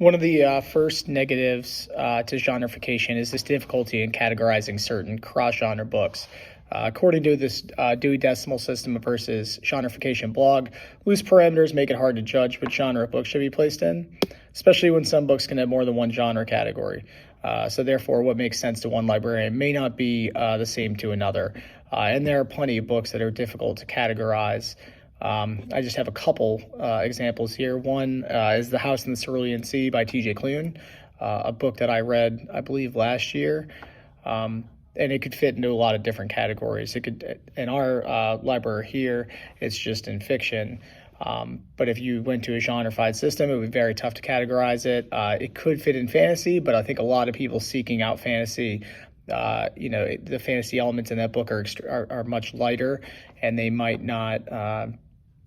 One of the first negatives to genreification is this difficulty in categorizing certain cross-genre books. According to this Dewey Decimal System versus Genreification blog, loose parameters make it hard to judge which genre a book should be placed in, especially when some books can have more than one genre category. So therefore, what makes sense to one librarian may not be the same to another. And there are plenty of books that are difficult to categorize. I just have a couple examples here. One is The House in the Cerulean Sea by T.J. Klune, a book that I read, I believe, last year. And it could fit into a lot of different categories. It could, in our library here, it's just in fiction. But if you went to a genreified system, it would be very tough to categorize it. It could fit in fantasy, but I think a lot of people seeking out fantasy, the fantasy elements in that book are much lighter, and they might not,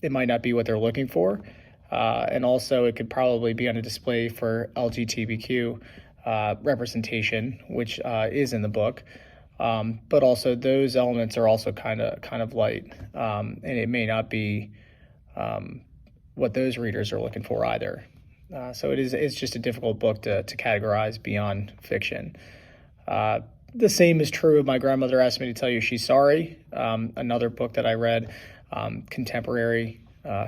it might not be what they're looking for. And also, it could probably be on a display for LGBTQ representation, which is in the book. But also those elements are also kind of light, and it may not be what those readers are looking for either. So it's just a difficult book to categorize beyond fiction. The same is true of My Grandmother Asked Me to Tell You She's Sorry, another book that I read, contemporary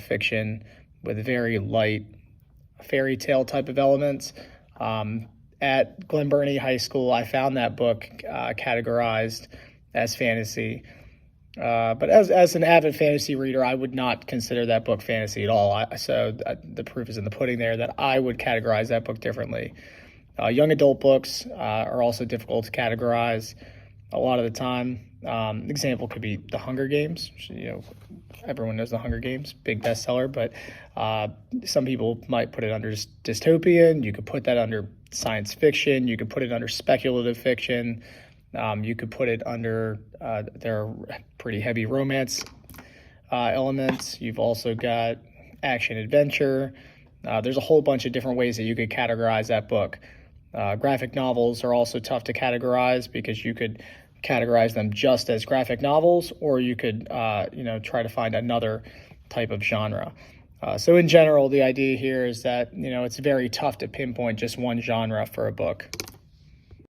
fiction with very light fairy tale type of elements. At Glen Burnie High School, I found that book categorized as fantasy. But as an avid fantasy reader, I would not consider that book fantasy at all. So the proof is in the pudding there that I would categorize that book differently. Young adult books are also difficult to categorize a lot of the time. Example could be The Hunger Games. Everyone knows The Hunger Games, big bestseller, but some people might put it under dystopian. You could put that under science fiction. You could put it under speculative fiction. You could put it under, there are pretty heavy romance elements. You've also got action adventure. There's a whole bunch of different ways that you could categorize that book. Graphic novels are also tough to categorize because you could categorize them just as graphic novels, or you could, try to find another type of genre. So in general, the idea here is that, it's very tough to pinpoint just one genre for a book.